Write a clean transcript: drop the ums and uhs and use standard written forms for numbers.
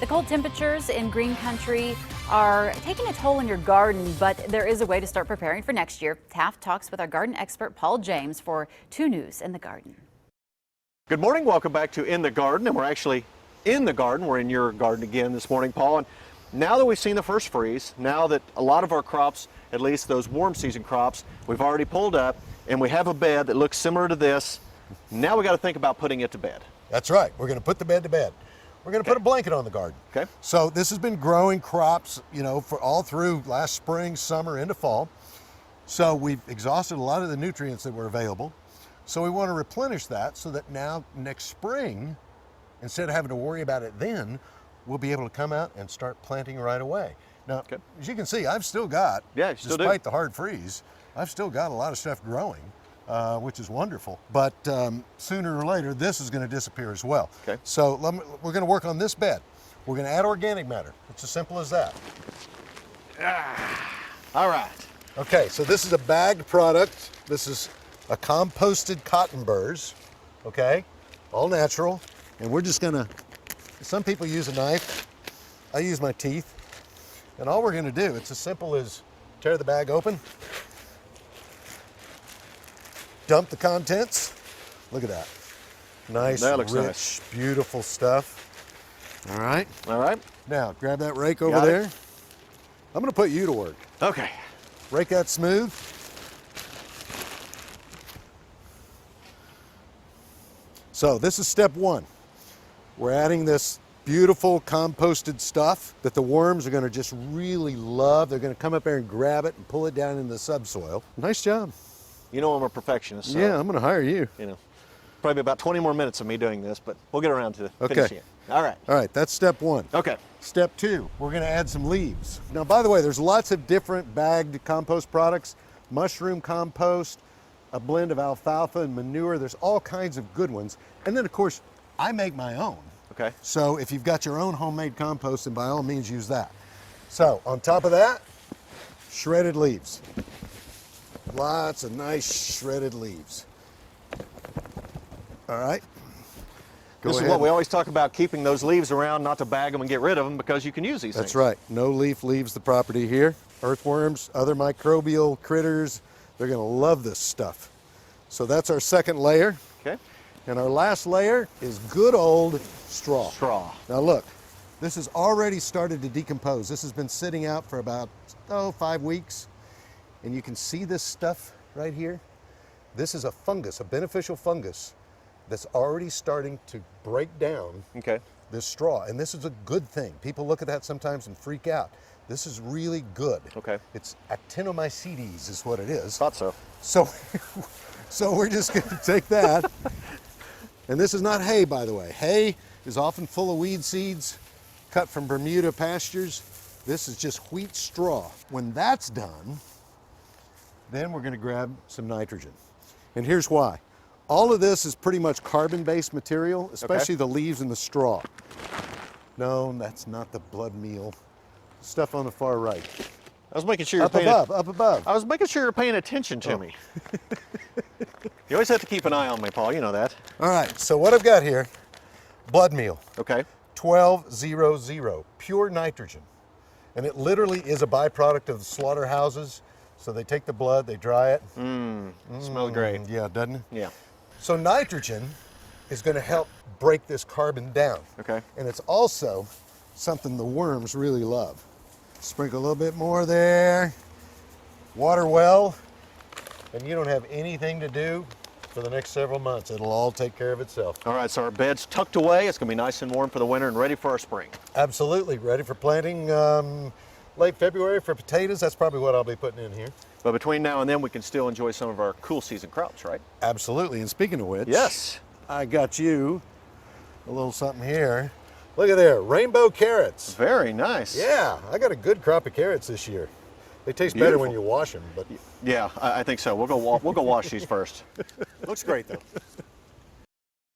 The cold temperatures in green country are taking a toll on your garden, but there is a way to start preparing for next year. Taft talks with our garden expert, Paul James, for 2 News in the Garden. Good morning. Welcome back to In the Garden, and we're actually in the garden. We're in your garden again this morning, Paul. And now that we've seen the first freeze, now that a lot of our crops, at least those warm season crops, we've already pulled up, and we have a bed that looks similar to this. Now we got to think about putting it to bed. That's right. We're going to put the bed to bed. We're going to put a blanket on the garden. Okay. So this has been growing crops, for all through last spring, summer, into fall. So we've exhausted a lot of the nutrients that were available. So we want to replenish that so that now next spring, instead of having to worry about it then, we'll be able to come out and start planting right away. Now, as you can see, I've still got, despite the hard freeze, I've still got a lot of stuff growing. Which is wonderful, but sooner or later this is going to disappear as well. Okay. So we're going to work on this bed. We're going to add organic matter. It's as simple as that. All right. Okay, so this is a bagged product. This is a composted cotton burrs, okay, all natural. And we're just going to, some people use a knife. I use my teeth. And all we're going to do, it's as simple as tear the bag open, dump the contents. Look at that. Nice, that looks rich, nice. Beautiful stuff. All right. All right. Now, grab that rake over there. I'm going to put you to work. Okay. Rake that smooth. So this is step 1. We're adding this beautiful composted stuff that the worms are going to just really love. They're going to come up there and grab it and pull it down in the subsoil. Nice job. You know I'm a perfectionist. So, yeah, I'm going to hire you. Probably about 20 more minutes of me doing this, but we'll get around to finishing it. All right. All right, that's step 1. Okay. Step 2, we're going to add some leaves. Now, by the way, there's lots of different bagged compost products. Mushroom compost, a blend of alfalfa and manure. There's all kinds of good ones. And then, of course, I make my own. Okay. So if you've got your own homemade compost, then by all means use that. So on top of that, shredded leaves. Lots of nice shredded leaves. All right. This is what we always talk about, keeping those leaves around, not to bag them and get rid of them, because you can use these things. That's right. No leaf leaves the property here. Earthworms, other microbial critters, they're going to love this stuff. So that's our second layer. Okay. And our last layer is good old straw. Straw. Now look, this has already started to decompose. This has been sitting out for about, 5 weeks. And you can see this stuff right here. This is a fungus, a beneficial fungus that's already starting to break down this straw. And this is a good thing. People look at that sometimes and freak out. This is really good. Okay. It's actinomycetes is what it is. Thought so. So we're just going to take that. And this is not hay, by the way. Hay is often full of weed seeds cut from Bermuda pastures. This is just wheat straw. When that's done, then we're going to grab some nitrogen. And here's why. All of this is pretty much carbon-based material, especially the leaves and the straw. No, that's not the blood meal. Stuff on the far right. I was making sure you're up above. I was making sure you're paying attention to me. You always have to keep an eye on me, Paul. You know that. All right, so what I've got here, blood meal. Okay. 1200, pure nitrogen. And it literally is a byproduct of the slaughterhouses. So they take the blood, they dry it. Smells great. Yeah, doesn't it? Yeah. So nitrogen is going to help break this carbon down. Okay. And it's also something the worms really love. Sprinkle a little bit more there. Water well. And you don't have anything to do for the next several months. It'll all take care of itself. All right, so our bed's tucked away. It's going to be nice and warm for the winter and ready for our spring. Absolutely. Ready for planting late February for potatoes. That's probably what I'll be putting in here. But between now and then, we can still enjoy some of our cool season crops, right? Absolutely. And speaking of which, yes, I got you a little something here. Look at there, rainbow carrots. Very nice. Yeah, I got a good crop of carrots this year. They taste better when you wash them, but yeah, I think so. We'll go wash these first. looks great though.